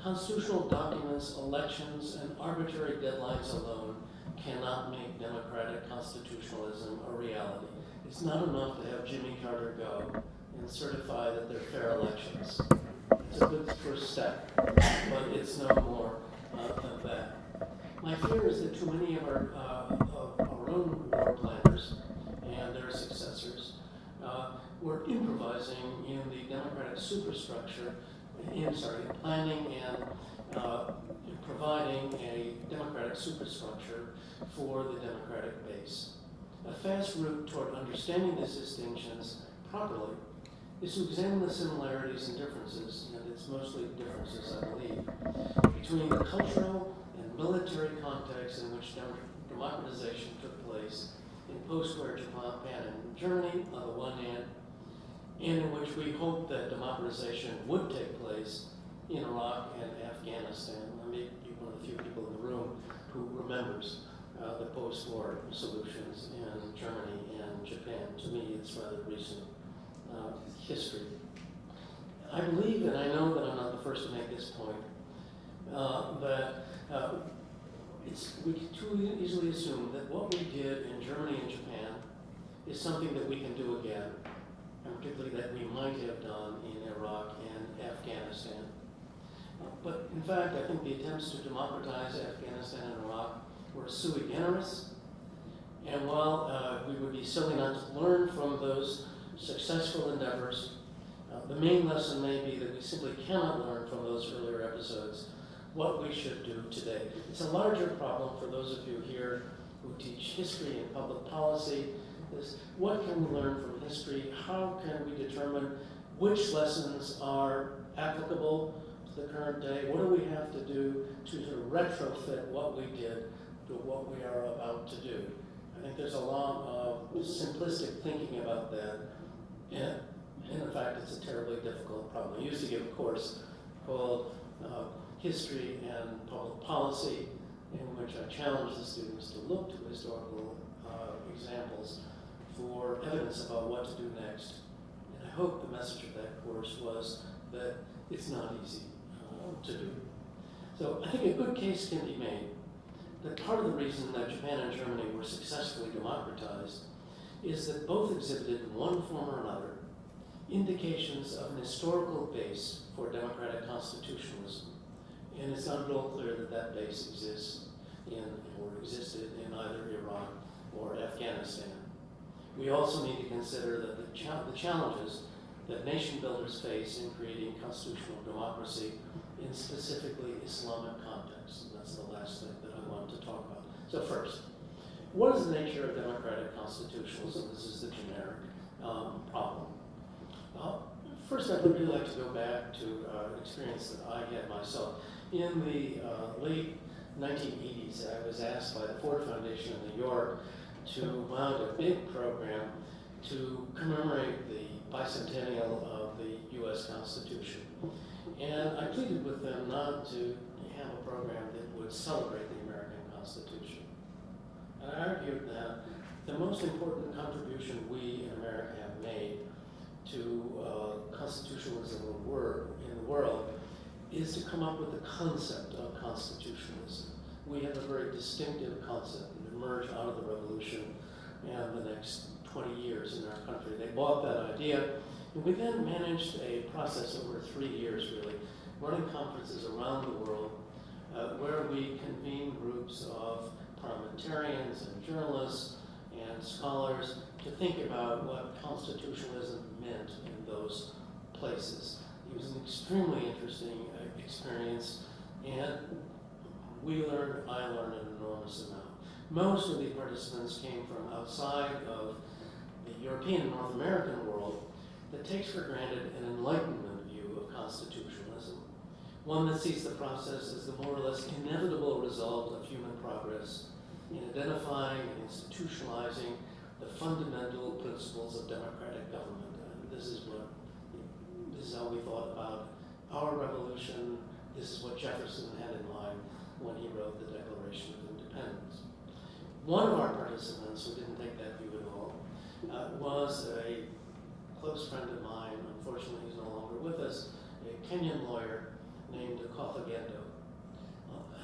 constitutional documents, elections, and arbitrary deadlines alone cannot make democratic constitutionalism a reality. It's not enough to have Jimmy Carter go and certify that they're fair elections. It's a good first step, but it's no more than that. My fear is that too many of our own war planners and their successors were improvising in the democratic superstructure, planning and providing a democratic superstructure for the democratic base. A fast route toward understanding these distinctions properly is to examine the similarities and differences, and it's mostly differences, I believe, between the cultural and military context in which democratization took place in post-war Japan and Germany on the one hand, and in which we hope that democratization would take place in Iraq and Afghanistan. I may be one of the few people in the room who remembers the post-war solutions in Germany and Japan. To me, it's rather recent history. I believe, and I know that I'm not the first to make this point, that we can too easily assume that what we did in Germany and Japan is something that we can do again, and particularly that we might have done in Iraq and Afghanistan. But in fact, I think the attempts to democratize Afghanistan and Iraq were sui generis, and while we would be silly not to learn from those successful endeavors, the main lesson may be that we simply cannot learn from those earlier episodes what we should do today. It's a larger problem for those of you here who teach history and public policy. Is what can we learn from history? How can we determine which lessons are applicable to the current day? What do we have to do to sort of retrofit what we did to what we are about to do? I think there's a lot of simplistic thinking about that. And in fact, it's a terribly difficult problem. I used to give a course called History and Public Policy, in which I challenged the students to look to historical examples for evidence about what to do next. And I hope the message of that course was that it's not easy to do. So I think a good case can be made that part of the reason that Japan and Germany were successfully democratized is that both exhibited in one form or another indications of an historical base for democratic constitutionalism. And it's not at all clear that that base exists in or existed in either Iraq or Afghanistan. We also need to consider that the challenges that nation builders face in creating constitutional democracy in specifically Islamic contexts. And that's the last thing that I want to talk about. So first, what is the nature of democratic constitutionalism? This is the generic problem. First, I'd really like to go back to an experience that I had myself. In the late 1980s, I was asked by the Ford Foundation in New York to mount a big program to commemorate the bicentennial of the U.S. Constitution. And I pleaded with them not to have a program that would celebrate the American Constitution. And I argued that the most important contribution we in America have made to constitutionalism in the world is to come up with the concept of constitutionalism. We have a very distinctive concept that emerged out of the revolution and the next 20 years in our country. They bought that idea, and we then managed a process over 3 years, really, running conferences around the world where we convened groups of parliamentarians and journalists and scholars to think about what constitutionalism meant in those places. It was an extremely interesting experience, and I learned an enormous amount. Most of the participants came from outside of the European and North American world that takes for granted an Enlightenment view of constitutionalism, one that sees the process as the more or less inevitable result of human progress in identifying and institutionalizing the fundamental principles of democratic government. And this is how we thought about our revolution. This is what Jefferson had in mind when he wrote the Declaration of Independence. One of our participants, who didn't take that view at all, was a close friend of mine. Unfortunately, he's no longer with us, a Kenyan lawyer named Cothagendo.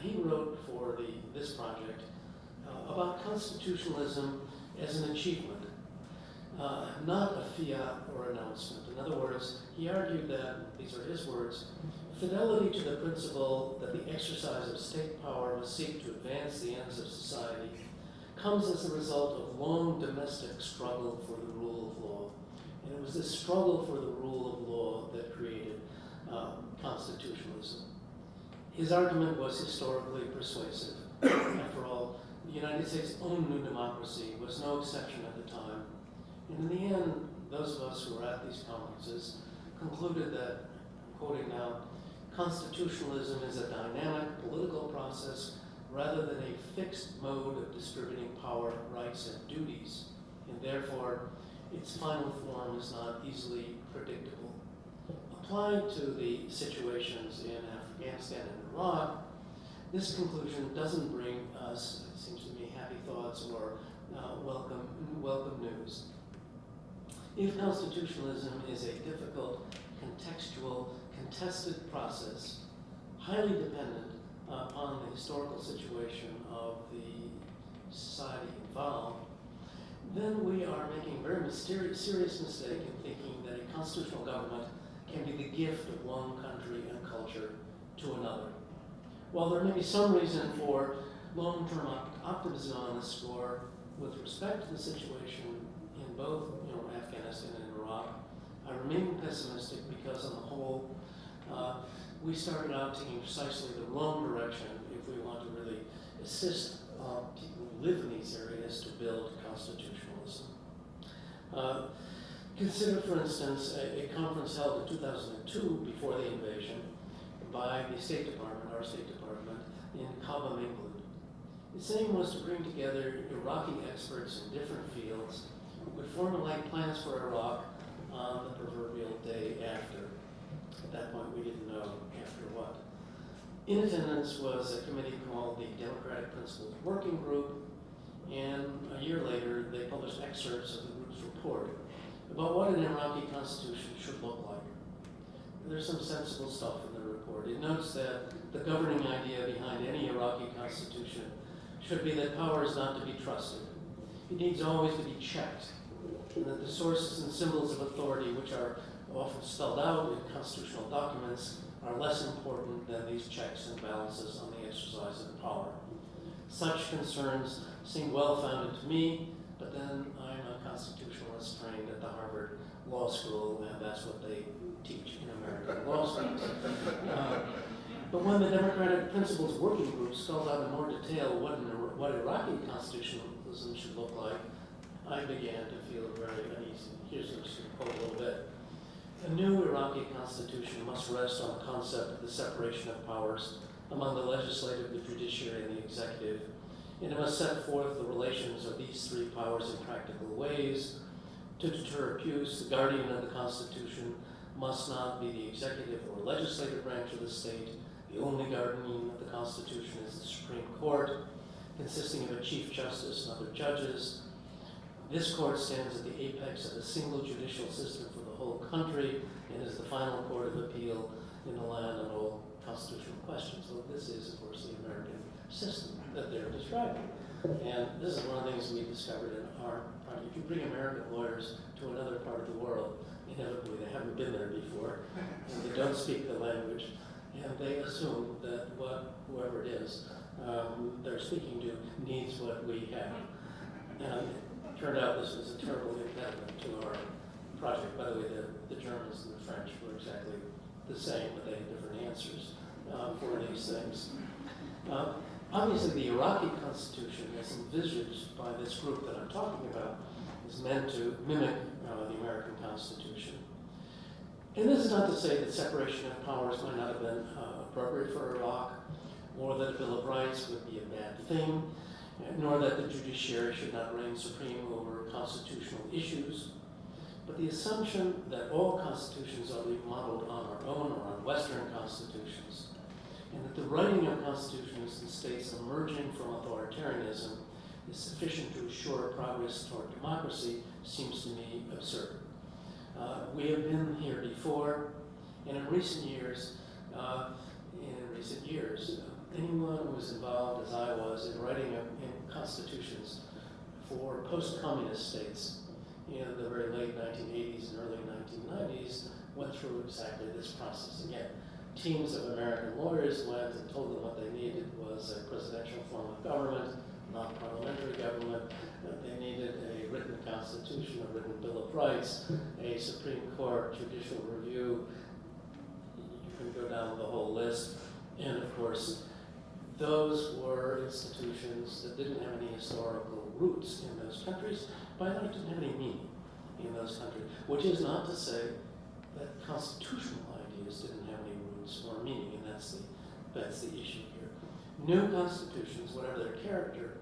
He wrote for this project about constitutionalism as an achievement, not a fiat or announcement. In other words, he argued that, these are his words, fidelity to the principle that the exercise of state power must seek to advance the ends of society comes as a result of long domestic struggle for the rule of law. And it was this struggle for the rule of law that created constitutionalism. His argument was historically persuasive. After all, the United States' own new democracy was no exception at the time. And in the end, those of us who were at these conferences concluded that, I'm quoting now, constitutionalism is a dynamic political process rather than a fixed mode of distributing power, rights, and duties, and therefore its final form is not easily predictable. Applied to the situations in Afghanistan and Iraq, this conclusion doesn't bring us, it seems to me, happy thoughts or welcome news. If constitutionalism is a difficult, contextual, contested process, highly dependent upon the historical situation of the society involved, then we are making a very serious mistake in thinking that a constitutional government can be the gift of one country and culture to another. While there may be some reason for long-term optimism on this score with respect to the situation in both Afghanistan and Iraq, I remain pessimistic because on the whole, we started out taking precisely the wrong direction if we want to really assist people who live in these areas to build constitutionalism. Consider, for instance, a conference held in 2002 before the invasion by the State Department, our State Department, in Cobham, England. Its aim was to bring together Iraqi experts in different fields who could formulate plans for Iraq on the proverbial day after. At that point, we didn't know after what. In attendance was a committee called the Democratic Principles Working Group, and a year later, they published excerpts of the group's report about what an Iraqi constitution should look like. There's some sensible stuff in the report. It notes that the governing idea behind any Iraqi constitution should be that power is not to be trusted. It needs always to be checked, and that the sources and symbols of authority, which are often spelled out in constitutional documents, are less important than these checks and balances on the exercise of power. Such concerns seem well-founded to me, but then I'm a constitutionalist trained at the Harvard Law School, and that's what they teach in American law schools. But when the Democratic Principles Working Group spelled out in more detail what Iraqi constitutionalism should look like, I began to feel very uneasy. Here's just to quote a little bit. A new Iraqi constitution must rest on the concept of the separation of powers among the legislative, the judiciary, and the executive, and it must set forth the relations of these three powers in practical ways. To deter abuse, the guardian of the Constitution must not be the executive or legislative branch of the state. The only guardian of the Constitution is the Supreme Court, consisting of a Chief Justice and other judges. This court stands at the apex of a single judicial system for the whole country and is the final court of appeal in the land on all constitutional questions. Well, this is, of course, the American system that they're describing. And this is one of the things we discovered in our project. If you bring American lawyers to another part of the world, inevitably they haven't been there before, and they don't speak the language, and they assume that whoever it is they're speaking to needs what we have. And it turned out this was a terrible impediment to our project. By the way, the Germans and the French were exactly the same, but they had different answers for these things. Obviously, the Iraqi constitution, as envisaged by this group that I'm talking about, is meant to mimic the American Constitution. And this is not to say that separation of powers might not have been appropriate for Iraq, or that a Bill of Rights would be a bad thing, nor that the judiciary should not reign supreme over constitutional issues. But the assumption that all constitutions are modeled on our own or on Western constitutions, and that the writing of constitutions in states emerging from authoritarianism is sufficient to assure progress toward democracy seems to me absurd. We have been here before, and in recent years, years. Anyone who was involved, as I was, in writing in constitutions for post-communist states in the very late 1980s and early 1990s went through exactly this process again. Teams of American lawyers went and told them what they needed was a presidential form of government, not parliamentary government. They needed a written constitution, a written Bill of Rights, a Supreme Court judicial review. You can go down the whole list. And of course, those were institutions that didn't have any historical roots in those countries, by and large didn't have any meaning in those countries, which is not to say that constitutional ideas didn't have any roots or meaning, and that's the issue here. New constitutions, whatever their character,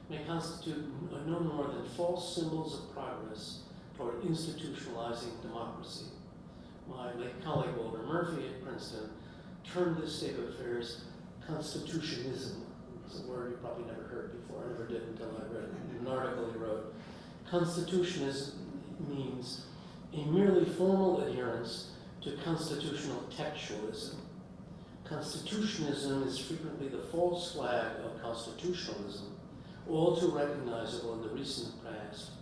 may constitute no more than false symbols of progress toward institutionalizing democracy. My late colleague Walter Murphy at Princeton termed this state of affairs Constitutionalism. It's a word you probably never heard before. I never did until I read an article he wrote. Constitutionalism means a merely formal adherence to constitutional textualism. Constitutionalism is frequently the false flag of constitutionalism, all too recognizable in the recent past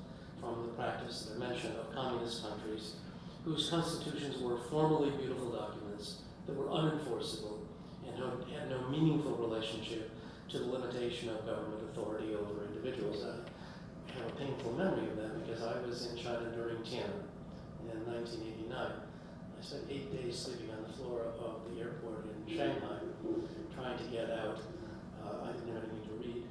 from the practice that I mentioned of communist countries whose constitutions were formally beautiful documents that were unenforceable and had no meaningful relationship to the limitation of government authority over individuals. I have a painful memory of that because I was in China during Tiananmen in 1989. I spent 8 days sleeping on the floor of the airport in Shanghai, trying to get out. I didn't have anything to read.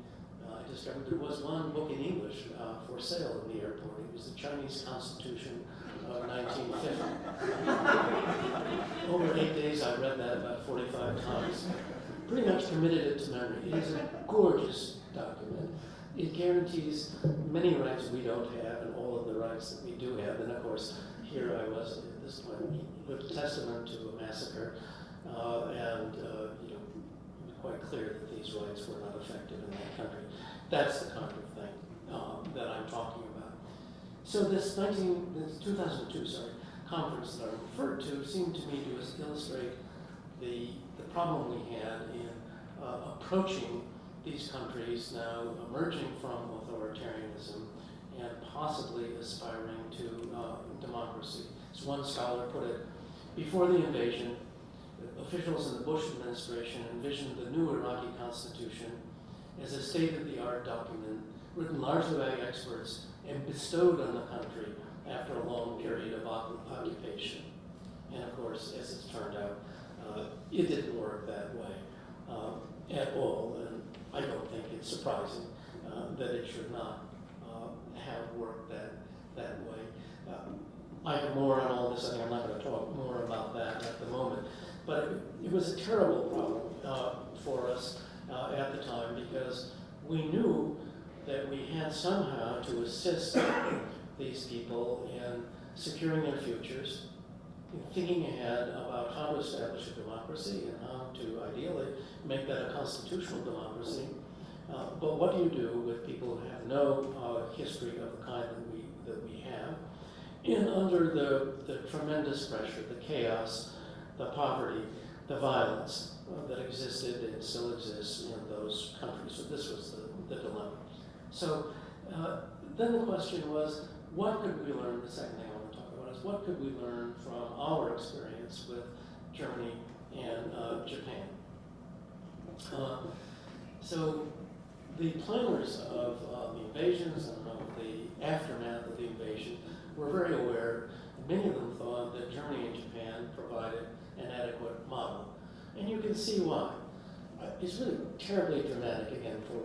I discovered there was one book in English for sale in the airport. It was the Chinese Constitution of 1950. Over 8 days, I read that about 45 times. Pretty much committed it to memory. It is a gorgeous document. It guarantees many rights we don't have and all of the rights that we do have. And of course, here I was at this point, lived testament to a massacre, and it was quite clear that these rights were not effective in that country. That's the kind of thing that I'm talking about. So this 2002 conference that I referred to seemed to me to illustrate the problem we had in approaching these countries now emerging from authoritarianism and possibly aspiring to democracy. As one scholar put it, before the invasion, officials in the Bush administration envisioned the new Iraqi constitution as a state-of-the-art document written largely by experts and bestowed on the country after a long period of occupation. And of course, as it's turned out, it didn't work that way at all. And I don't think it's surprising that it should not have worked that way. I have more on all this. I think I'm not going to talk more about that at the moment. But it was a terrible problem for us at the time because we knew that we had somehow to assist these people in securing their futures, in thinking ahead about how to establish a democracy and how to ideally make that a constitutional democracy. But what do you do with people who have no history of the kind that we have? And under the tremendous pressure, the chaos, the poverty, the violence that existed and still exists in those countries. So this was the dilemma. So then the question was, what could we learn? The second thing I want to talk about is what could we learn from our experience with Germany and Japan? So the planners of the invasions and of the aftermath of the invasion were very aware. Many of them thought that Germany and Japan provided an adequate model. And you can see why. It's really terribly dramatic, again, for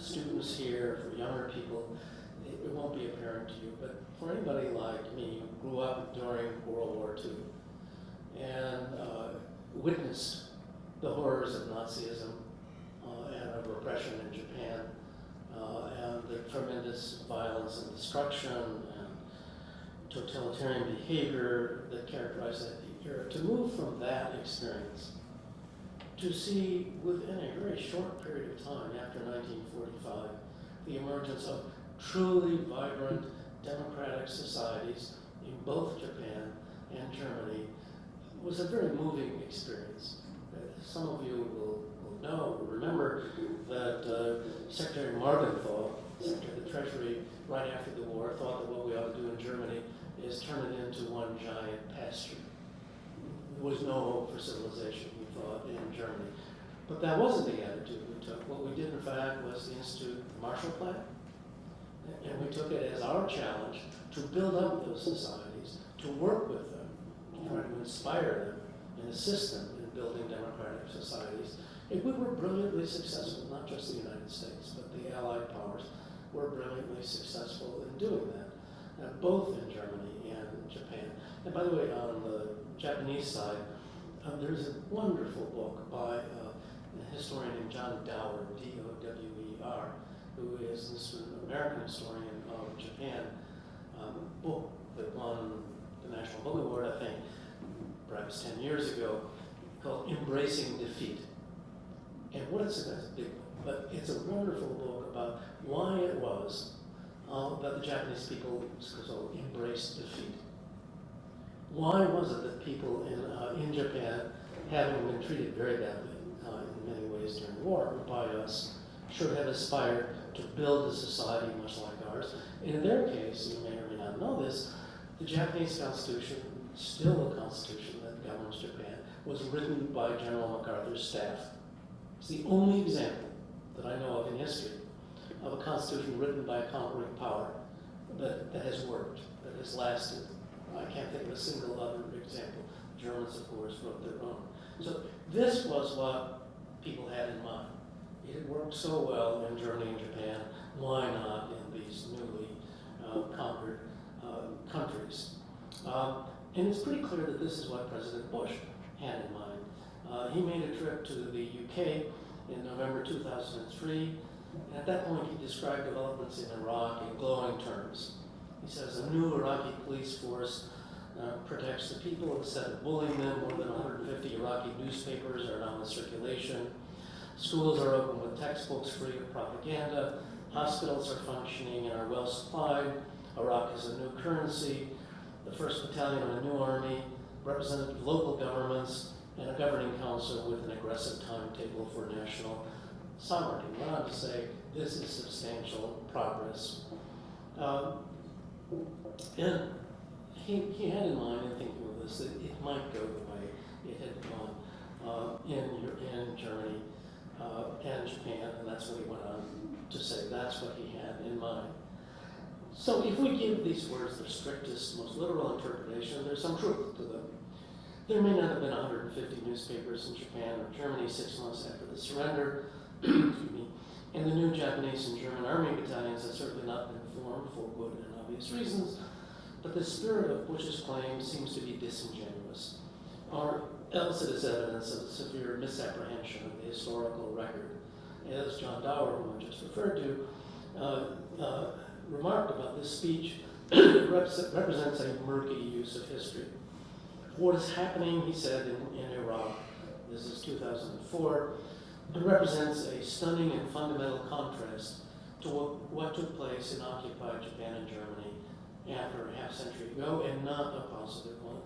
students here, for younger people. It won't be apparent to you, but for anybody like me who grew up during World War II and witnessed the horrors of Nazism and of repression in Japan and the tremendous violence and destruction and totalitarian behavior that characterized that era, to move from that experience to see within a very short period of time after 1945 the emergence of truly vibrant democratic societies in both Japan and Germany was a very moving experience. Some of you will Secretary Morgenthau, Secretary of the Treasury, right after the war, thought that what we ought to do in Germany is turn it into one giant pasture. There was no hope for civilization, we thought, in Germany. But that wasn't the attitude we took. What we did, in fact, was institute the Marshall Plan, and we took it as our challenge to build up those societies, to work with them, to try to inspire them and assist them in building democratic societies. And we were brilliantly successful, not just the United States, but the Allied powers were brilliantly successful in doing that, both in Germany and in Japan. And by the way, on the Japanese side, there's a wonderful book by a historian named John Dower, D-O-W-E-R, who is this American historian of Japan, book that won the National Book Award, I think, perhaps 10 years ago, called Embracing Defeat. And what it's a big book, but it's a wonderful book about why it was that the Japanese people so embraced defeat. Why was it that people in Japan, having been treated very badly in many ways during the war by us, should have aspired to build a society much like ours? And in their case, you may or may not know this, the Japanese Constitution, still a constitution that governs Japan, was written by General MacArthur's staff. It's the only example that I know of in history of a constitution written by a conquering power that has worked, that has lasted. I can't think of a single other example. The Germans, of course, wrote their own. So this was what people had in mind. It had worked so well in Germany and Japan, why not in these newly conquered countries? And it's pretty clear that this is what President Bush had in mind. He made a trip to the UK in November 2003, and at that point he described developments in Iraq in glowing terms. He says a new Iraqi police force protects the people instead of bullying them. More than 150 Iraqi newspapers are now in circulation. Schools are open with textbooks free of propaganda. Hospitals are functioning and are well supplied. Iraq is a new currency. The 1st Battalion of a new army, representative local governments, and a governing council with an aggressive timetable for national sovereignty. Went on to say this is substantial progress. And he had in mind, in thinking of this, that it might go the way it had gone in Germany and Japan, and that's what he went on to say. That's what he had in mind. So if we give these words their strictest, most literal interpretation, there's some truth to them. There may not have been 150 newspapers in Japan or Germany 6 months after the surrender, excuse me, and the new Japanese and German army battalions have certainly not been formed for good and obvious reasons, but the spirit of Bush's claim seems to be disingenuous, or else it is evidence of a severe misapprehension of the historical record. As John Dower, whom I just referred to, remarked about this speech, it represents a murky use of history. What is happening, he said, in Iraq, this is 2004, it represents a stunning and fundamental contrast to what took place in occupied Japan and Germany after a half-century ago, and not a positive one.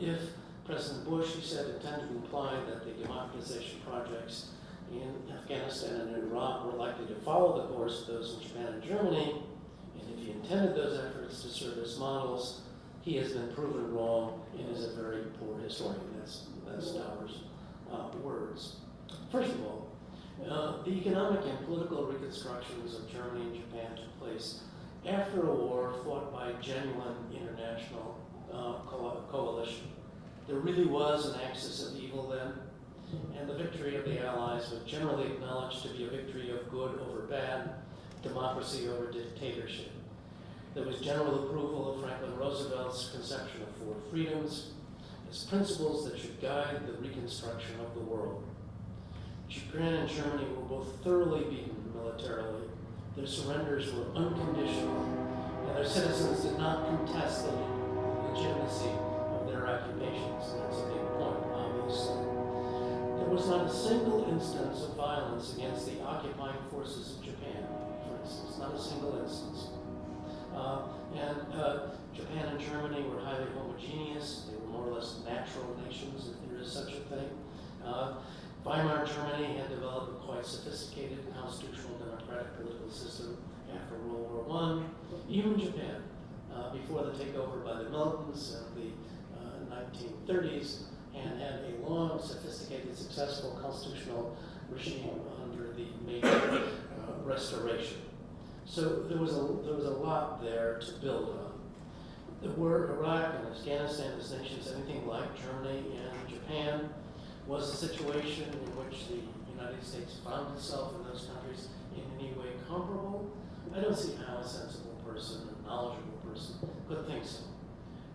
If President Bush, he said, intended to imply that the democratization projects in Afghanistan and Iraq were likely to follow the course of those in Japan and Germany, and if he intended those efforts to serve as models, he has been proven wrong and is a very poor historian. That's Dower's words. First of all, the economic and political reconstructions of Germany and Japan took place after a war fought by genuine international coalition. There really was an axis of evil then, and the victory of the Allies was generally acknowledged to be a victory of good over bad, democracy over dictatorship. There was general approval of Franklin Roosevelt's conception of 4 freedoms as principles that should guide the reconstruction of the world. Japan and Germany were both thoroughly beaten militarily. Their surrenders were unconditional, and their citizens did not contest the legitimacy of their occupations. And that's a big point, obviously. There was not a single instance of violence against the occupying forces of Japan, for instance, not a single instance. Japan and Germany were highly homogeneous. They were more or less natural nations, if there is such a thing. Weimar Germany had developed a quite sophisticated sophisticated constitutional democratic political system after World War I. Even Japan, before the takeover by the militants in the 1930s, and had a long, sophisticated, successful constitutional regime under the Meiji Restoration. So there was a lot there to build on. Were Iraq and Afghanistan as nations anything like Germany and Japan? Was the situation in which the United States found itself in those countries in any way comparable? I don't see how a sensible person, a knowledgeable person, could think so.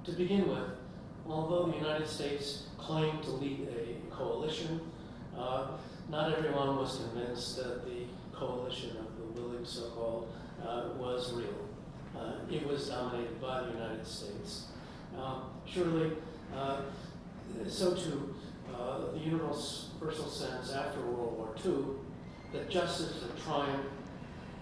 To begin with, although the United States claimed to lead a coalition, not everyone was convinced that the coalition of the willing, so-called, was real. It was dominated by the United States. Surely, so too, the universal sense after World War II that justice and triumph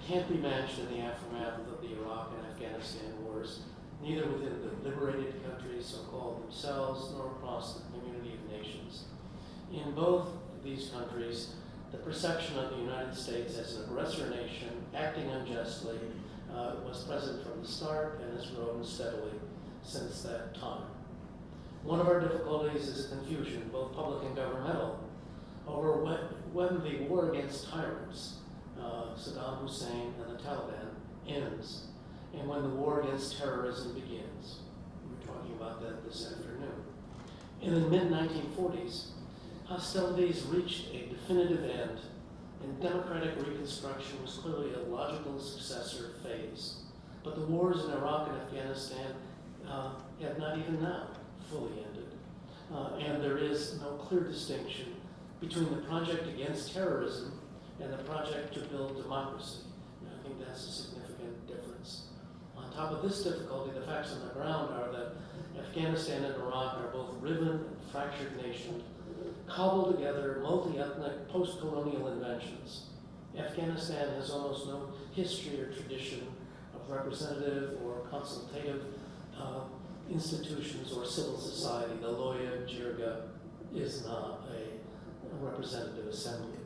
can't be matched in the aftermath of the Iraq and Afghanistan wars, neither within the liberated countries, so-called themselves, nor across the community of nations. In both these countries, the perception of the United States as an aggressor nation acting unjustly was present from the start and has grown steadily since that time. One of our difficulties is a confusion, both public and governmental, over when the war against tyrants, Saddam Hussein and the Taliban, ends, and when the war against terrorism begins. We were talking about that this afternoon. In the mid-1940s, hostilities reached a definitive end, and democratic reconstruction was clearly a logical successor phase. But the wars in Iraq and Afghanistan have not even now fully ended. And there is no clear distinction between the project against terrorism and the project to build democracy. And I think that's a significant difference. On top of this difficulty, the facts on the ground are that Afghanistan and Iraq are both riven and fractured nations, cobbled together multi-ethnic post-colonial inventions. Afghanistan has almost no history or tradition of representative or consultative institutions or civil society. The Loya Jirga is not a representative assembly.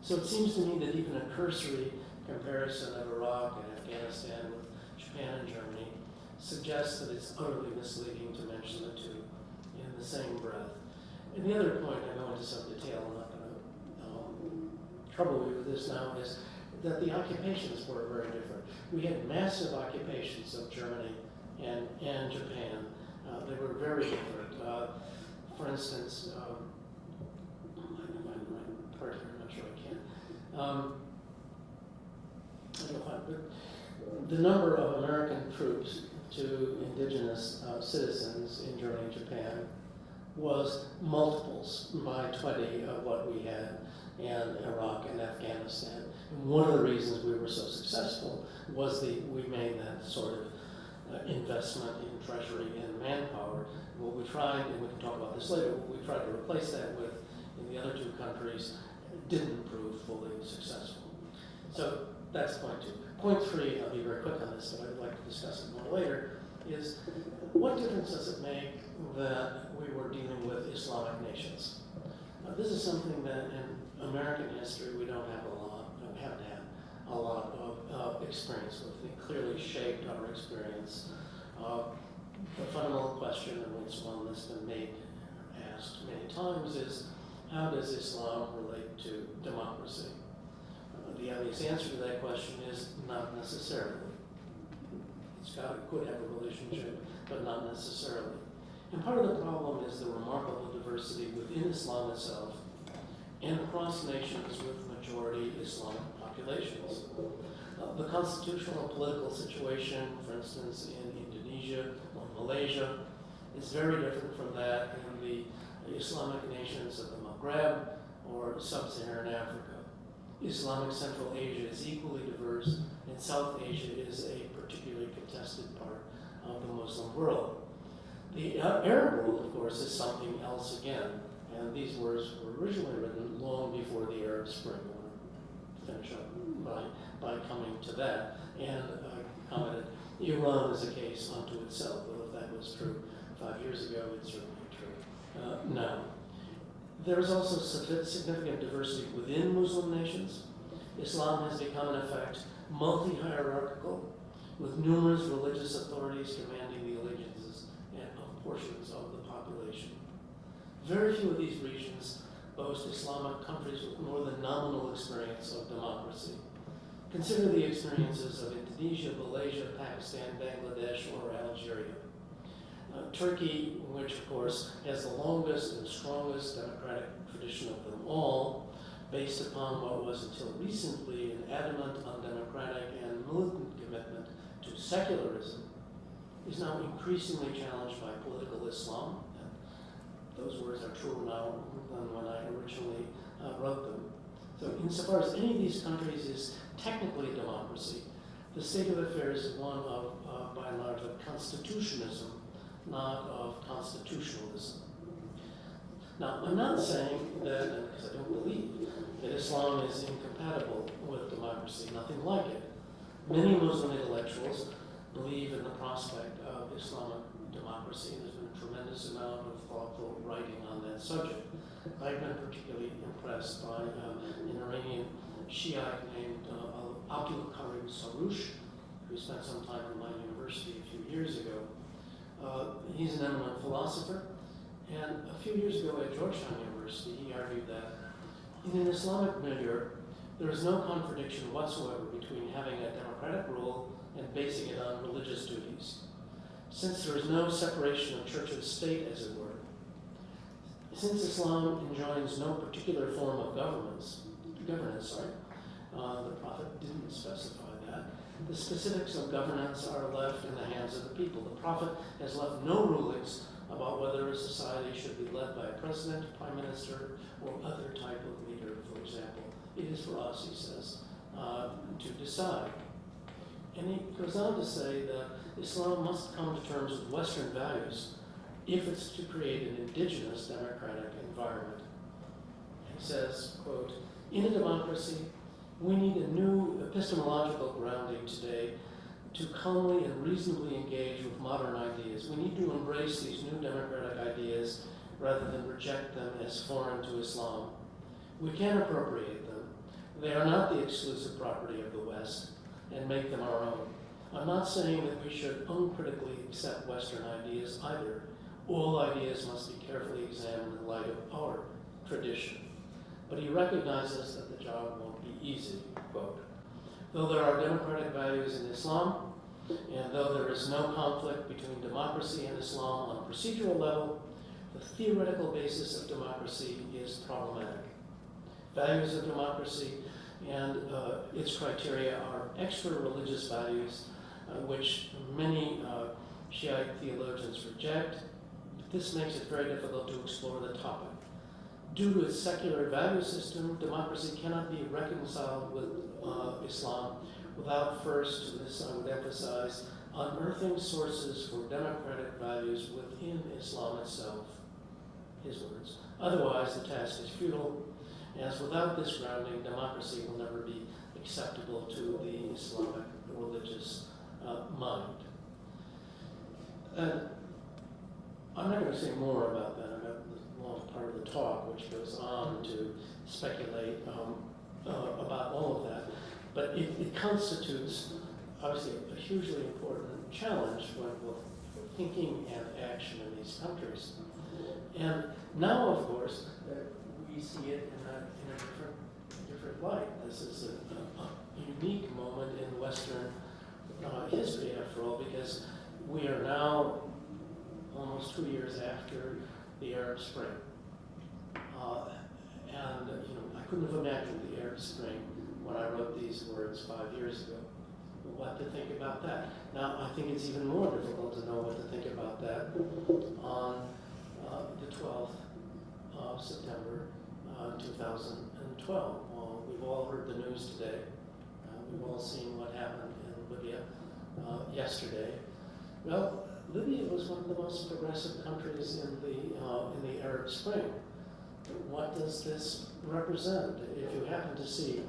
So it seems to me that even a cursory comparison of Iraq and Afghanistan with Japan and Germany suggests that it's utterly misleading to mention the two in the same breath. And the other point, I go into some detail, I'm not going to trouble you with this now, is that the occupations were very different. We had massive occupations of Germany and Japan. They were very different. For instance, I can find my part here, I'm not sure I can. I don't find, but the number of American troops to indigenous citizens in Germany and Japan was multiples by 20 of what we had in Iraq and Afghanistan. And one of the reasons we were so successful was we made that sort of investment in treasury and manpower. What we tried, and we can talk about this later, what we tried to replace that with in the other two countries didn't prove fully successful. So that's point two. Point three, I'll be very quick on this, but I'd like to discuss it more later, is what difference does it make that we were dealing with Islamic nations? This is something that in American history we don't have haven't had a lot of experience with. It clearly shaped our experience. The fundamental question, and it's one that's been asked many times, is how does Islam relate to democracy? The obvious answer to that question is not necessarily. It could have a relationship, but not necessarily. And part of the problem is the remarkable diversity within Islam itself and across nations with majority Islamic populations. The constitutional political situation, for instance, in Indonesia or Malaysia, is very different from that in the Islamic nations of the Maghreb or sub-Saharan Africa. Islamic Central Asia is equally diverse, and South Asia is a particularly contested part of the Muslim world. The Arab world, of course, is something else again, and these words were originally written long before the Arab Spring. I want to finish up by coming to that, and commented, Iran is a case unto itself. Well, if that was true 5 years ago, it's certainly true now. There is also significant diversity within Muslim nations. Islam has become, in effect, multi-hierarchical, with numerous religious authorities commanding the allegiances of portions of the population. Very few of these regions boast Islamic countries with more than nominal experience of democracy. Consider the experiences of Indonesia, Malaysia, Pakistan, Bangladesh, or Algeria. Turkey, which of course has the longest and strongest democratic tradition of them all, based upon what was until recently an adamant, undemocratic, and militant commitment to secularism, is now increasingly challenged by political Islam. And those words are truer now than when I originally wrote them. So insofar as any of these countries is technically a democracy, the state of affairs is one of, by and large, of constitutionalism, not of constitutionalism. Now, I'm not saying that, because I don't believe, that Islam is incompatible with democracy, nothing like it. Many Muslim intellectuals believe in the prospect of Islamic democracy. There's been a tremendous amount of thoughtful writing on that subject. I've been particularly impressed by an Iranian Shiite named Abdul Karim Saroush, who spent some time at my university a few years ago. He's an eminent philosopher, and a few years ago at Georgetown University, he argued that in an Islamic milieu, there is no contradiction whatsoever between having a democratic rule and basing it on religious duties. Since there is no separation of church and state, as it were, since Islam enjoins no particular form of governance, the Prophet didn't specify that. The specifics of governance are left in the hands of the people. The Prophet has left no rulings about whether a society should be led by a president, prime minister, or other type of leader, for example. It is for us, he says, to decide. And he goes on to say that Islam must come to terms with Western values if it's to create an indigenous democratic environment. He says, quote, in a democracy, we need a new epistemological grounding today to calmly and reasonably engage with modern ideas. We need to embrace these new democratic ideas rather than reject them as foreign to Islam. We can appropriate them. They are not the exclusive property of the West, and make them our own. I'm not saying that we should uncritically accept Western ideas either. All ideas must be carefully examined in light of our tradition. But he recognizes that the job won't be easy, quote. Though there are democratic values in Islam, and though there is no conflict between democracy and Islam on a procedural level, the theoretical basis of democracy is problematic. Values of democracy and its criteria are extra-religious values, which many Shiite theologians reject. This makes it very difficult to explore the topic. Due to its secular value system, democracy cannot be reconciled with Islam without first, this I would emphasize, unearthing sources for democratic values within Islam itself, his words. Otherwise, the task is futile, as without this grounding, democracy will never be acceptable to the Islamic religious mind. And I'm not going to say more about that. I've got the long part of the talk, which goes on to speculate about all of that. But it constitutes, obviously, a hugely important challenge for thinking and action in these countries. And now, of course, we see it in a different light. This is a unique moment in Western history, after all, because we are now almost 2 years after the Arab Spring. And I couldn't have imagined the Arab Spring when I wrote these words 5 years ago. What to think about that? Now, I think it's even more difficult to know what to think about that on the 12th of September 2012. We've all heard the news today. We've all seen what happened in Libya yesterday. Well, Libya was one of the most progressive countries in the Arab Spring. What does this represent? If you happen to see,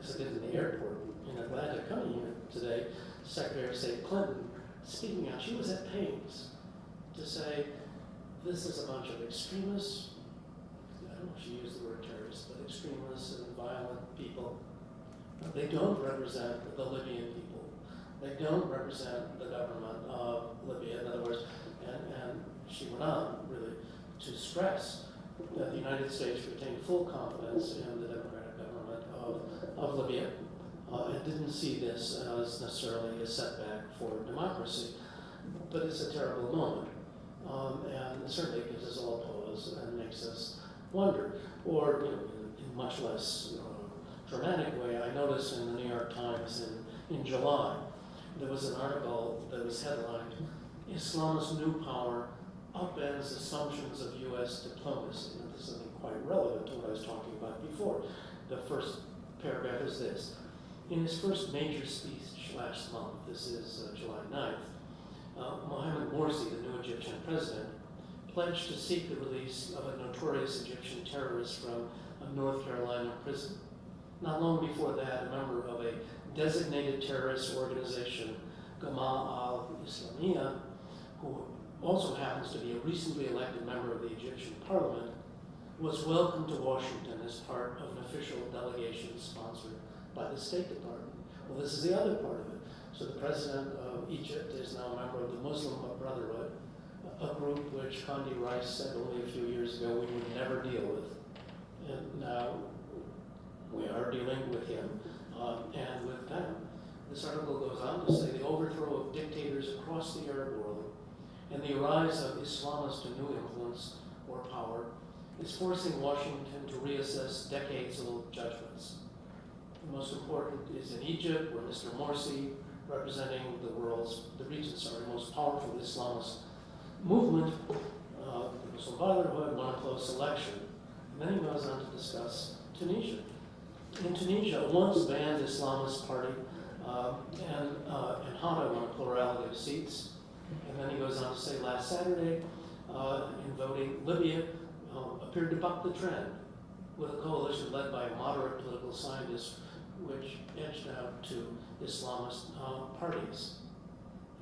as I did in the airport in Atlanta coming here today, Secretary of State Clinton speaking out, she was at pains to say, this is a bunch of extremists, I don't know if she used the word terrorists, but extremists and violent people They don't represent the Libyan people. They don't represent the government of Libya. In other words, and she went on really to stress that the United States retained full confidence in the democratic government of Libya. It didn't see this as necessarily a setback for democracy, but it's a terrible moment. And it certainly gives us all pause and makes us wonder. Or, in much less dramatic way, I noticed in the New York Times in July, there was an article that was headlined, "Islam's New Power Upends Assumptions of U.S. Diplomacy." And this is, I think, quite relevant to what I was talking about before. The first paragraph is this. In his first major speech last month, this is July 9th, Mohamed Morsi, the new Egyptian president, pledged to seek the release of a notorious Egyptian terrorist from a North Carolina prison. Not long before that, a member of a designated terrorist organization, Gamma al-Islamiyah, who also happens to be a recently elected member of the Egyptian parliament, was welcomed to Washington as part of an official delegation sponsored by the State Department. Well, this is the other part of it. So the president of Egypt is now a member of the Muslim Brotherhood, a group which Condi Rice said only a few years ago we would never deal with. And now we are dealing with him and with them. This article goes on to say the overthrow of dictators across the Arab world and the rise of Islamist new influence or power is forcing Washington to reassess decades-old judgments. The most important is in Egypt, where Mr. Morsi, representing the region's most powerful Islamist movement, the Muslim Brotherhood, won a close election. And then he goes on to discuss Tunisia. In Tunisia, a once banned Islamist party, and Ennahda won a plurality of seats. And then he goes on to say last Saturday, in voting, Libya appeared to buck the trend with a coalition led by moderate political scientists, which edged out to Islamist parties.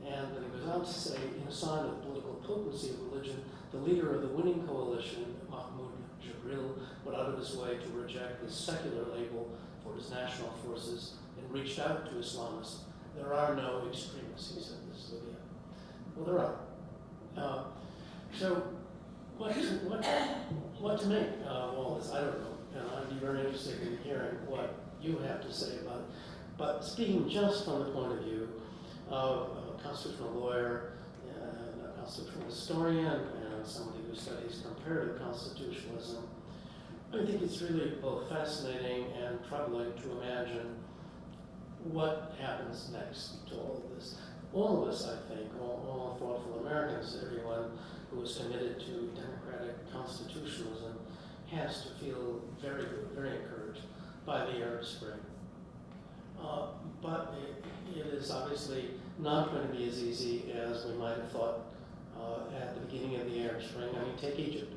And then he goes on to say, in a sign of political potency of religion, the leader of the winning coalition, Mahmoud Jibril, went out of his way to reject the secular label for his national forces and reached out to Islamists. There are no extremists, he said, this is Libya. Well, there are. So what to make of all this? I don't know. And I'd be very interested in hearing what you have to say about it. But speaking just from the point of view of a constitutional lawyer and a constitutional historian and somebody who studies comparative constitutionalism, I think it's really both fascinating and troubling to imagine what happens next to all of this. All of us, I think, all thoughtful Americans, everyone who is committed to democratic constitutionalism has to feel very good, very encouraged by the Arab Spring. But it is obviously not going to be as easy as we might have thought at the beginning of the Arab Spring. I mean, take Egypt.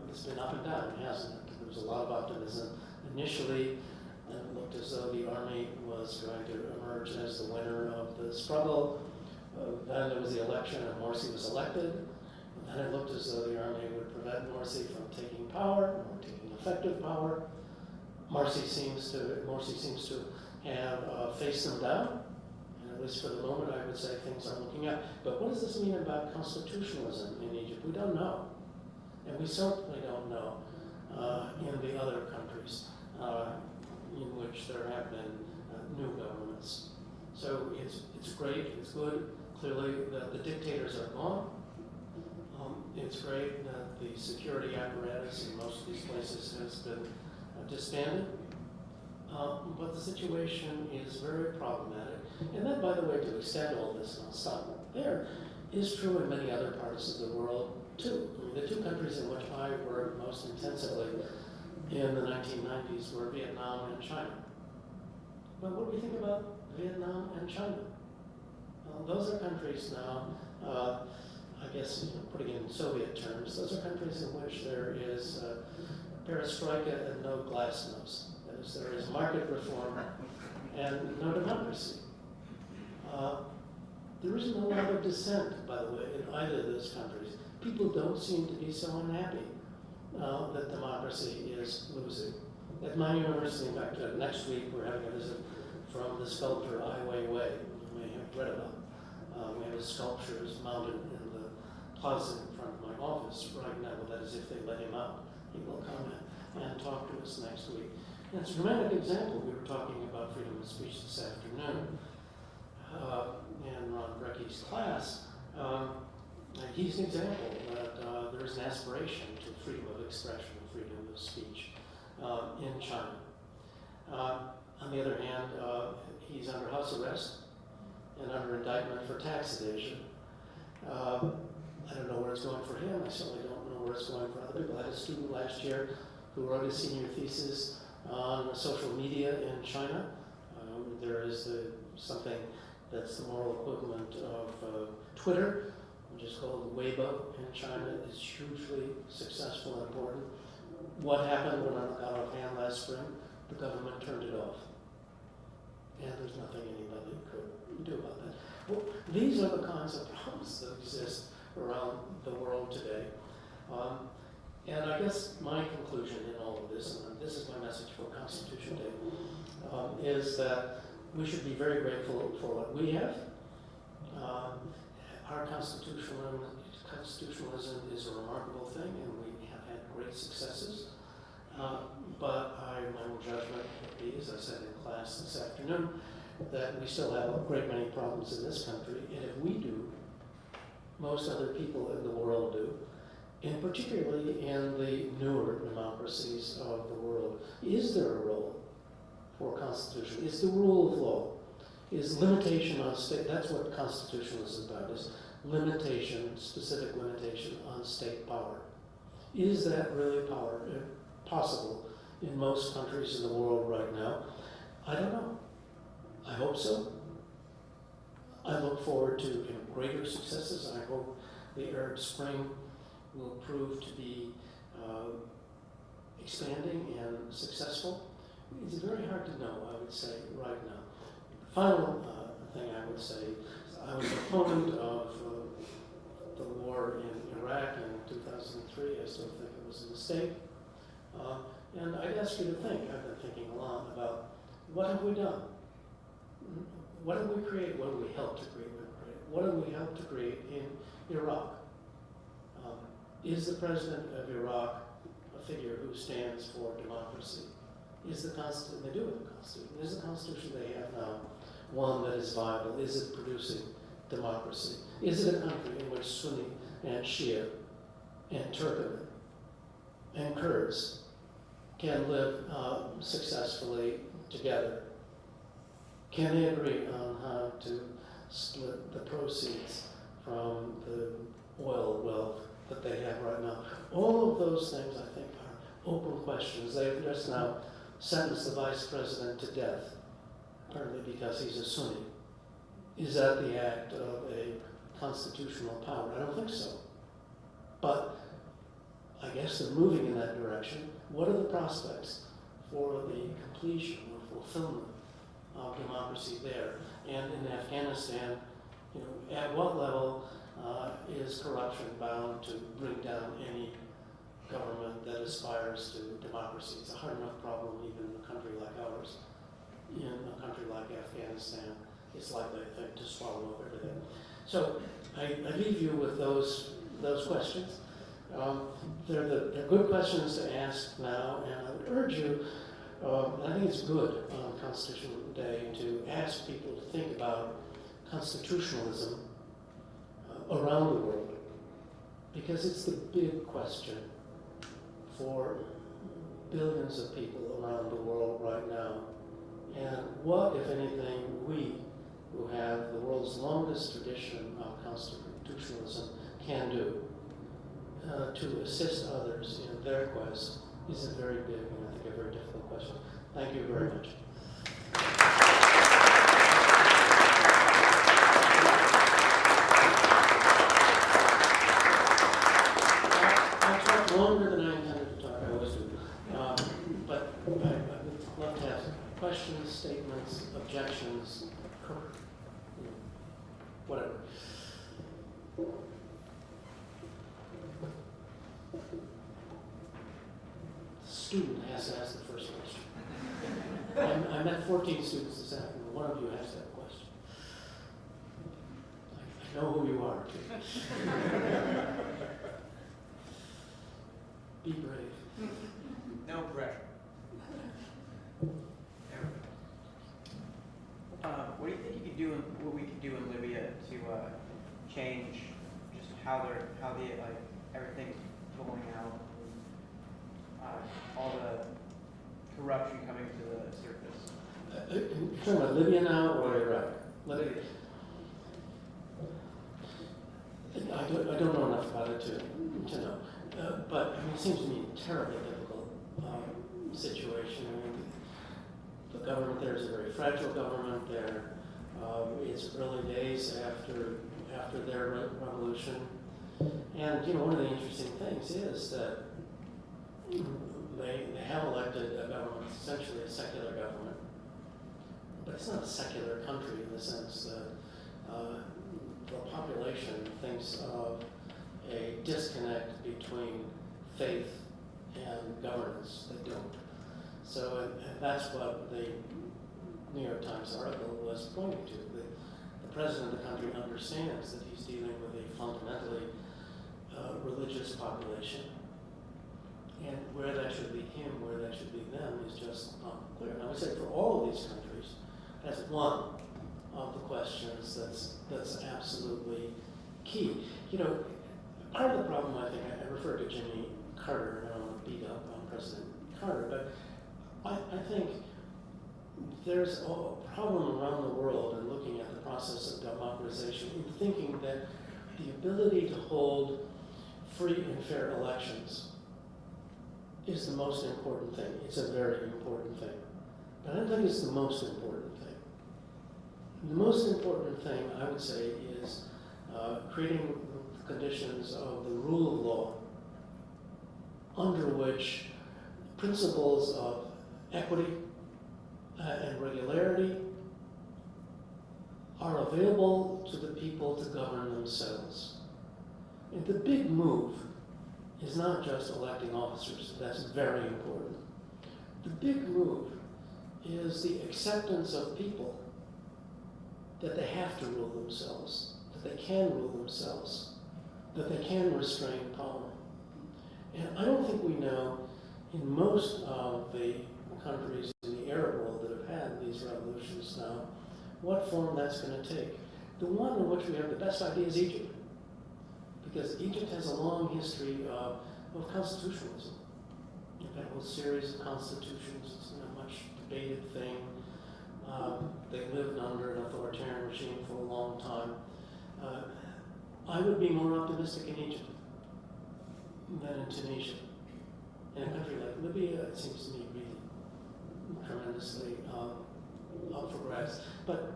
It's been up and down, hasn't it? There was a lot of optimism. Initially, it looked as though the army was going to emerge as the winner of the struggle. Then there was the election and Morsi was elected. And then it looked as though the army would prevent Morsi from taking power, or taking effective power. Morsi seems to have faced them down. And at least for the moment, I would say things are looking up. But what does this mean about constitutionalism in Egypt? We don't know. And we certainly don't know in the other countries in which there have been new governments. So it's great, it's good, clearly that the dictators are gone. It's great that the security apparatus in most of these places has been disbanded. But the situation is very problematic. And then, by the way, to extend all this, and I'll stop there, is true in many other parts of the world, too. I mean, the two countries in which I worked most intensively in the 1990s were Vietnam and China. But what do we think about Vietnam and China? Those are countries now, I guess, putting it in Soviet terms, those are countries in which there is perestroika and no glasnost. That is, there is market reform and no democracy. There isn't a lot of dissent, by the way, in either of those countries. People don't seem to be so unhappy that democracy is losing. At my university, in fact, next week we're having a visit from the sculptor Ai Weiwei, you may have read about. We have his sculptures mounted in the plaza in front of my office right now. Well, that is, if they let him out, he will come in and talk to us next week. And it's a dramatic example. We were talking about freedom of speech this afternoon in Ron Brecky's class. He's an example that there is an aspiration to freedom of expression, freedom of speech in China. On the other hand, he's under house arrest and under indictment for tax evasion. I don't know where it's going for him. I certainly don't know where it's going for other people. I had a student last year who wrote his senior thesis on social media in China. There is something that's the moral equivalent of Twitter, which is called Weibo in China. It's hugely successful and important. What happened when it got off hand last spring? The government turned it off. And there's nothing anybody could do about that. Well, these are the kinds of problems that exist around the world today. And I guess my conclusion in all of this, and this is my message for Constitution Day, is that we should be very grateful for what we have. Our constitutionalism is a remarkable thing, and we have had great successes. But my own judgment would be, as I said in class this afternoon, that we still have a great many problems in this country, and if we do, most other people in the world do, and particularly in the newer democracies of the world. Is there a role for constitution? Is the rule of law? Is limitation on state? That's what constitutionalism is about, is limitation, specific limitation on state power. Is that really possible in most countries in the world right now? I don't know. I hope so. I look forward to greater successes. I hope the Arab Spring will prove to be expanding and successful. It's very hard to know, I would say, right now. The final thing I would say is I was an opponent of the war in Iraq in 2003. I still think it was a mistake. And I'd ask you to think, I've been thinking a lot about what have we done? What did we create? What did we help to create? What did we help to create in Iraq? Is the president of Iraq a figure who stands for democracy? Is the Constitution, they do with the Constitution, is the Constitution they have now one that is viable? Is it producing democracy? Is it a country in which Sunni and Shia and Turkmen and Kurds can live successfully together? Can they agree on how to split the proceeds from the oil wealth that they have right now? All of those things, I think, are open questions. They've just now sentenced the vice president to death, apparently because he's a Sunni. Is that the act of a constitutional power? I don't think so. But I guess they're moving in that direction. What are the prospects for the completion or fulfillment of democracy there? And in Afghanistan, at what level is corruption bound to bring down any government that aspires to democracy? It's a hard enough problem even in a country like ours. In a country like Afghanistan, it's likely, I think, to swallow up everything. So I leave you with those questions. They're good questions to ask now, and I would urge you, I think it's good on Constitution Day to ask people to think about constitutionalism around the world, because it's the big question for billions of people around the world right now. And what, if anything, we, who have the world's longest tradition of constitutionalism, can do to assist others in their quest is a very big and I think a very difficult question. Thank you very much. I talked longer than I intended to talk. I always do. But I would love to have questions, statements, objections, whatever. Student student has to ask the first question. I met 14 students this afternoon. One of you has to have a question. I know who you are, too. Be brave. No pressure. What do you think you could do? What we could do in Libya to change just how everything's going out, all the corruption coming to the surface? You're talking about Libya now or Iraq? Libya. I don't know enough about it to know. But I mean, it seems to me a terribly difficult situation. I mean, the government there is a very fragile government there. It's early days after their revolution. And, one of the interesting things is that they have elected a government, essentially a secular government. But it's not a secular country in the sense that the population thinks of a disconnect between faith and governance. They don't. So and that's what the New York Times article was pointing to. The president of the country understands that he's dealing with a fundamentally religious population. And where that should be him, where that should be them is just not clear. And I would say for all of these countries, that's one of the questions that's absolutely key. Part of the problem, I think, I refer to Jimmy Carter, and I don't want to beat up on President Carter, but I think there's a problem around the world in looking at the process of democratization in thinking that the ability to hold free and fair elections is the most important thing. It's a very important thing. But I don't think it's the most important thing. The most important thing, I would say, is creating conditions of the rule of law under which principles of equity and regularity are available to the people to govern themselves. And the big move is not just electing officers. That's very important. The big move is the acceptance of people that they have to rule themselves, that they can rule themselves, that they can restrain power. And I don't think we know in most of the countries in the Arab world that have had these revolutions now, what form that's going to take. The one in which we have the best idea is Egypt, because Egypt has a long history of constitutionalism. You've got a whole series of constitutions. It's not a much debated thing. They lived under an authoritarian regime for a long time. I would be more optimistic in Egypt than in Tunisia. In a country like Libya, it seems to me really tremendously up for grabs. But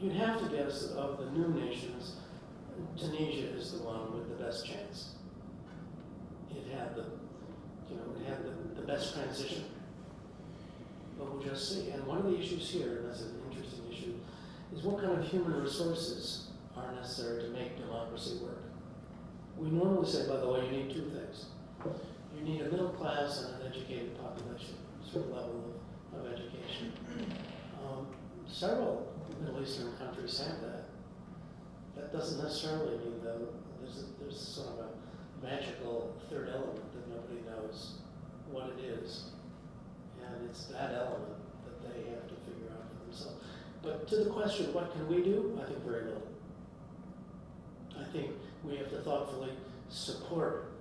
you'd have to guess that of the new nations, Tunisia is the one with the best chance. It had the best transition. But we'll just see. And one of the issues here, and that's an interesting issue, is what kind of human resources are necessary to make democracy work. We normally say, by the way, you need two things. You need a middle class and an educated population, a certain level of education. Several Middle Eastern countries have that. That doesn't necessarily mean, though, there's sort of a magical third element that nobody knows what it is. And it's that element that they have to figure out for themselves. But to the question, what can we do? I think very little. I think we have to thoughtfully support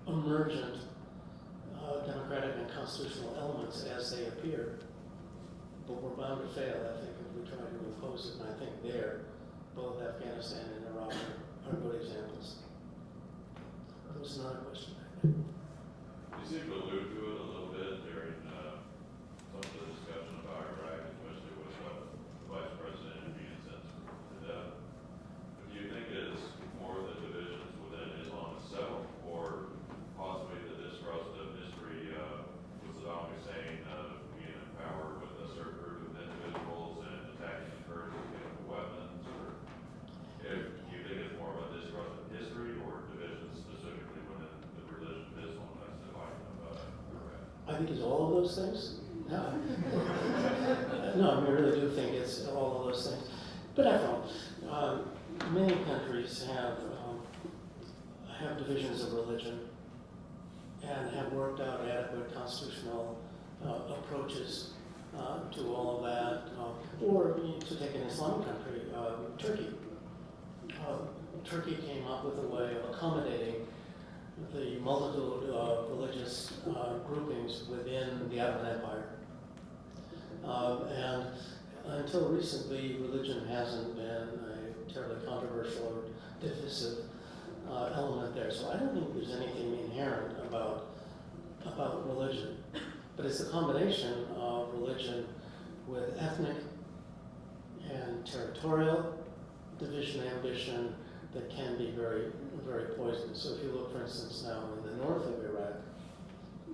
emergent democratic and constitutional elements as they appear. But we're bound to fail, I think, if we try to impose it. And I think there, both Afghanistan and Iraq are good examples. That was another question. You seem to allude to it a little bit during some of the discussion about Iraq, especially with the Vice President being sentenced to death. But do you think it is more the divisions within Islam itself, or possibly the distrust of history with Saddam Hussein being in power with a certain group of individuals and attacking the Kurds with chemical weapons? Or do you think it's more of a distrust of history or divisions specifically within the religion of Islam that's dividing them? think it's all of those things. No, no, I really do think it's all of those things. But after all, many countries have divisions of religion and have worked out adequate constitutional approaches to all of that. Or to take an Islamic country, Turkey. Turkey came up with a way of accommodating the multitude of religious groupings within the Ottoman Empire. And until recently, religion hasn't been a terribly controversial or divisive element there. So I don't think there's anything inherent about religion. But it's a combination of religion with ethnic and territorial division and ambition that can be very, very poisonous. So if you look, for instance, now in the north of Iraq,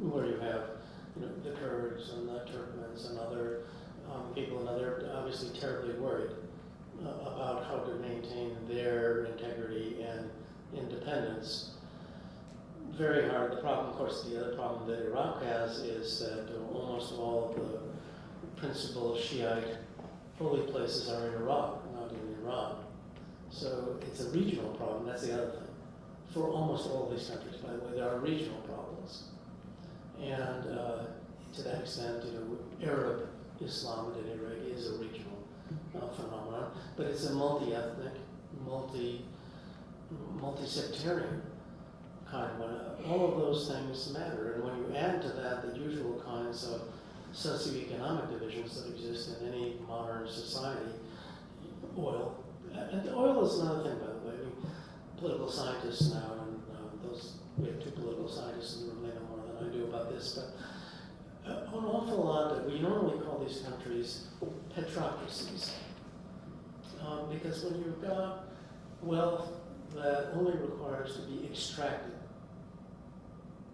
where you have the Kurds and the Turkmens and other people, and they're obviously terribly worried about how to maintain their integrity and independence. Very hard. The problem, of course, the other problem that Iraq has is that almost all of the principal Shiite holy places are in Iraq, not in Iran. So it's a regional problem. That's the other thing. For almost all of these countries, by the way, there are regional problems. And to that extent, Arab Islam in Iraq is a regional phenomenon, but it's a multi-ethnic, multi-sectarian kind of one. All of those things matter, and when you add to that the usual kinds of socioeconomic divisions that exist in any modern society, oil, and oil is another thing, by the way. I mean, political scientists now, and we have two political scientists in the room, they know more than I do about this, but an awful lot that we normally call these countries petrocracies. Because when you've got wealth that only requires to be extracted,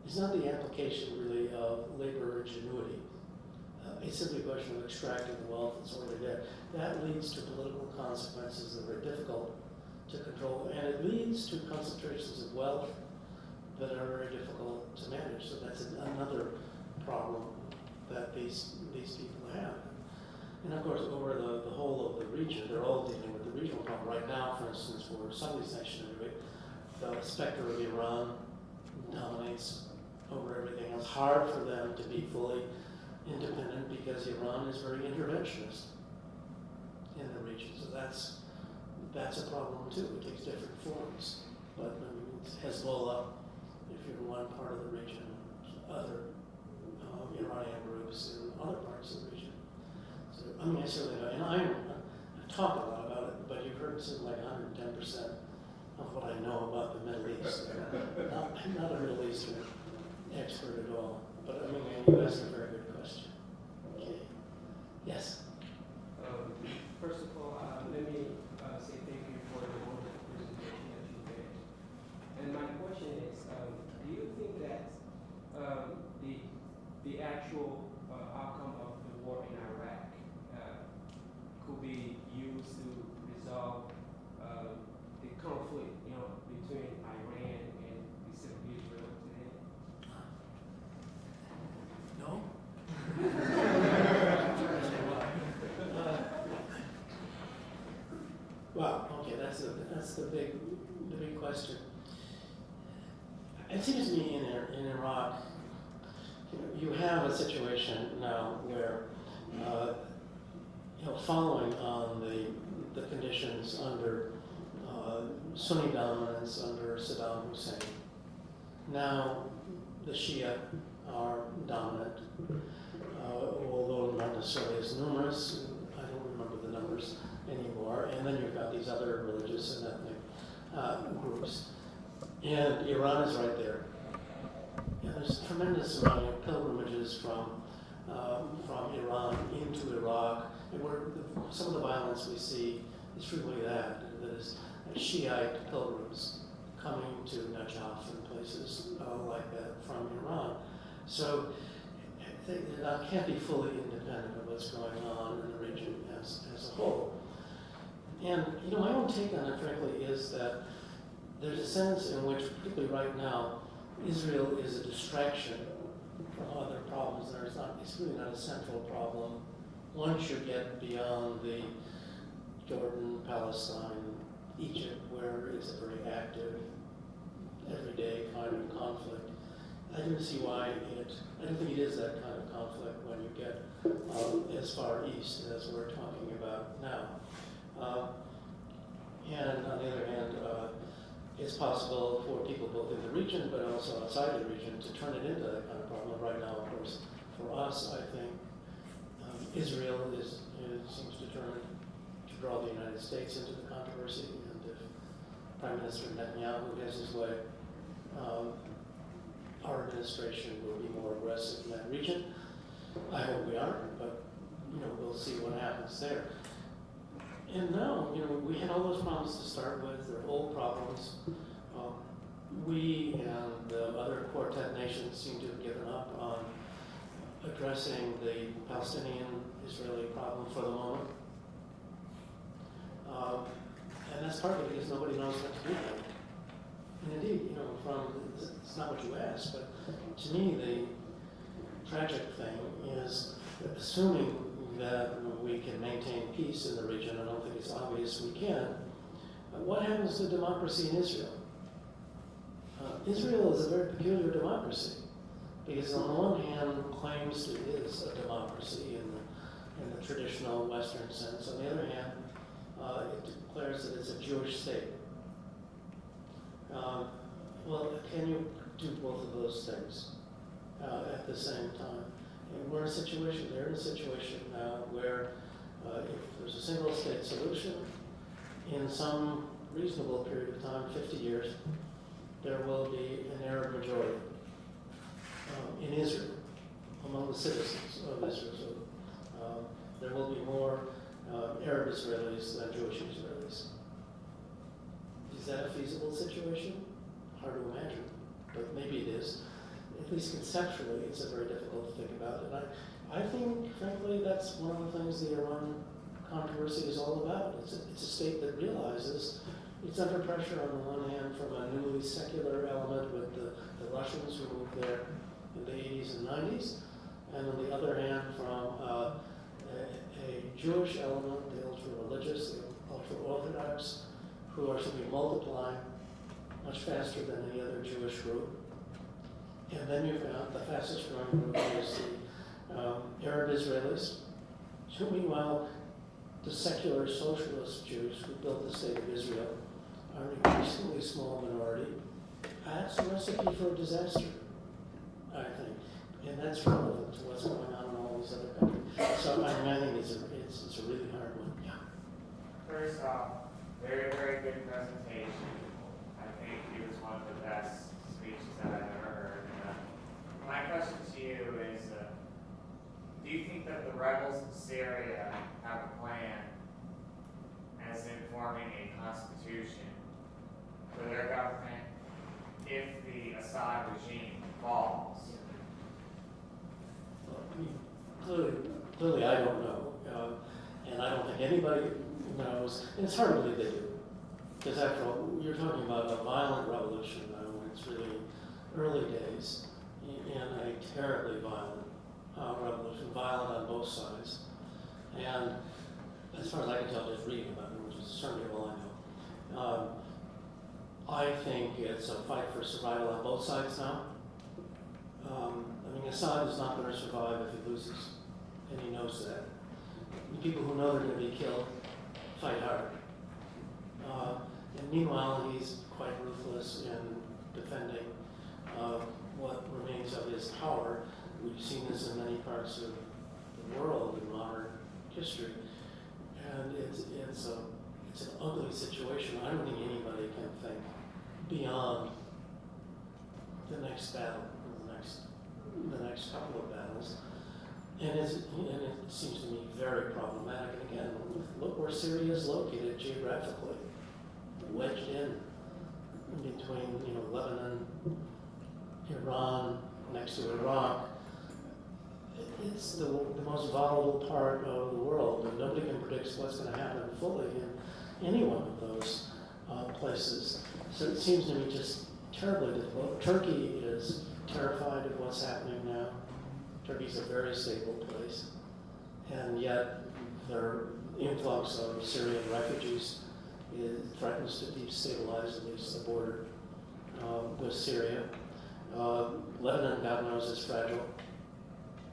it's not the application really of labor ingenuity. It's simply a question of extracting the wealth that's already there. That leads to political consequences that are very difficult to control, and it leads to concentrations of wealth that are very difficult to manage. So that's another problem that these people have. And of course, over the whole of the region, they're all dealing with the regional problem. Right now, for instance, for some of these nations, the specter of Iran dominates over everything else. Hard for them to be fully independent because Iran is very interventionist in the region. So that's a problem too. It takes different forms. But I mean, it's Hezbollah, if you're in one part of the region, other Iranian groups in other parts of the region. So I mean, I certainly know, and I talk a lot about it, but you've heard something like 110% of what I know about the Middle East. I'm not a Middle Eastern expert at all, but I mean, you asked a very good question. Okay. Yes? First of all, let me say thank you for the wonderful presentation that you gave. And my question is, do you think that the actual outcome of the war in Iraq could be used to resolve the conflict, between Iran and the state of Israel today? No? Well, okay, that's the big question. It seems to me in Iraq, you have a situation now where, following on the conditions under Sunni dominance under Saddam Hussein, now the Shia are dominant, although not necessarily as numerous. I don't remember the numbers anymore. And then you've got these other religious and ethnic groups. And Iran is right there. There's tremendous amount of pilgrimages from Iran into Iraq. And some of the violence we see is frequently that is Shiite pilgrims coming to Najaf and places like that from Iran. So they can't be fully independent of what's going on in the region as a whole. And my own take on it, frankly, is that there's a sense in which, particularly right now, Israel is a distraction from other problems it's really not a central problem. Once you get beyond the Jordan, Palestine, Egypt, where it's a very active, everyday kind of conflict, I don't see why I don't think it is that kind of conflict when you get as far east as we're talking about now. And on the other hand, it's possible for people both in the region but also outside the region to turn it into that kind of problem. Right now, of course, for us, I think Israel seems determined to draw the United States into the controversy, and if Prime Minister Netanyahu has his way, our administration will be more aggressive in that region. I hope we aren't, but we'll see what happens there. And now, we had all those problems to start with. They're old problems. We and the other Quartet nations seem to have given up on addressing the Palestinian-Israeli problem for the moment. And that's partly because nobody knows what to do with it. And indeed, it's not what you asked, but to me the tragic thing is assuming that we can maintain peace in the region. I don't think it's obvious we can. What happens to democracy in Israel? Israel is a very peculiar democracy because on the one hand claims it is a democracy in the traditional Western sense. On the other hand, it declares that it's a Jewish state. Well, can you do both of those things at the same time? And they're in a situation now where if there's a single state solution, in some reasonable period of time, 50 years, there will be an Arab majority in Israel, among the citizens of Israel. So there will be more Arab Israelis than Jewish Israelis. Is that a feasible situation? Hard to imagine, but maybe it is. At least conceptually, it's very difficult to think about. And I think, frankly, that's one of the things the Iran controversy is all about. It's a state that realizes it's under pressure on the one hand from a newly secular element with the Russians who moved there in the 80s and 90s, and on the other hand from a Jewish element, the ultra-religious, the ultra-Orthodox, who are simply multiplying much faster than any other Jewish group. And then you've got the fastest growing group is the Arab Israelis, who meanwhile the secular socialist Jews who built the state of Israel are an increasingly small minority. That's a recipe for a disaster, I think. And that's relevant to what's going on in all these other countries. So I think it's a really hard one. Yeah. First off, very, very good presentation. I think it was one of the best speeches that I've ever heard. My question to you is, do you think that the rebels in Syria have a plan as in forming a constitution for their government if the Assad regime falls? Well, clearly I don't know. And I don't think anybody knows. And it's hard to believe they do. Because after all, you're talking about a violent revolution now, when it's really early days, in a terribly violent revolution, violent on both sides. And as far as I can tell, just reading about it, which is certainly all I know, I think it's a fight for survival on both sides now. I mean, Assad is not going to survive if he loses, and he knows that. The people who know they're going to be killed fight hard. And meanwhile, he's quite ruthless in defending what remains of his power. We've seen this in many parts of the world in modern history. And it's an ugly situation. I don't think anybody can think beyond the next battle, the next couple of battles. And it seems to me very problematic. And again, look where Syria is located geographically, wedged in between Lebanon, Iran, next to Iraq. It's the most volatile part of the world, and nobody can predict what's going to happen fully in any one of those places. So it seems to me just terribly difficult. Turkey is terrified of what's happening now. Turkey's a very stable place, and yet their influx of Syrian refugees threatens to destabilize at least the border with Syria. Lebanon, God knows, is fragile.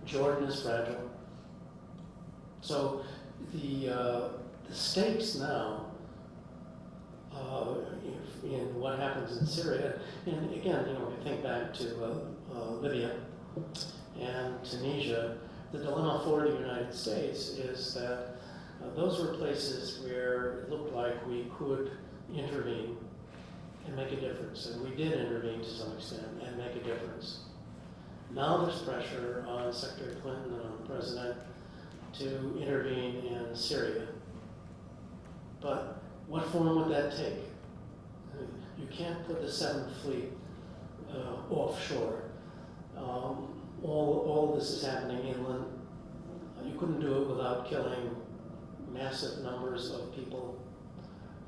Jordan is fragile. So the stakes now in what happens in Syria, and again, if you think back to Libya and Tunisia, the dilemma for the United States is that those were places where it looked like we could intervene and make a difference, and we did intervene to some extent and make a difference. Now there's pressure on Secretary Clinton and on the President to intervene in Syria. But what form would that take? You can't put the 7th Fleet offshore. All this is happening inland. You couldn't do it without killing massive numbers of people.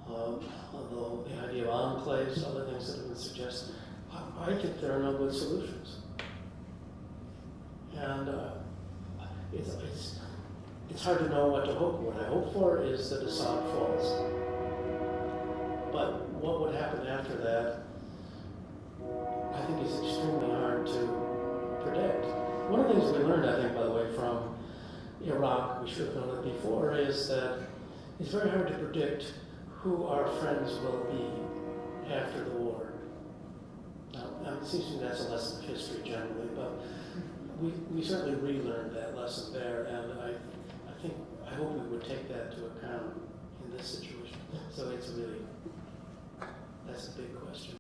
Although the idea of enclaves, other things that have been suggested, I think there are no good solutions. And it's hard to know what to hope. What I hope for is that Assad falls. But what would happen after that, I think is extremely hard to predict. One of the things we learned, I think, by the way, from Iraq, we should have known it before, is that it's very hard to predict who our friends will be after the war. Now, it seems to me that's a lesson of history generally, but we certainly relearned that lesson there, and I hope we would take that to account in this situation. So that's a big question.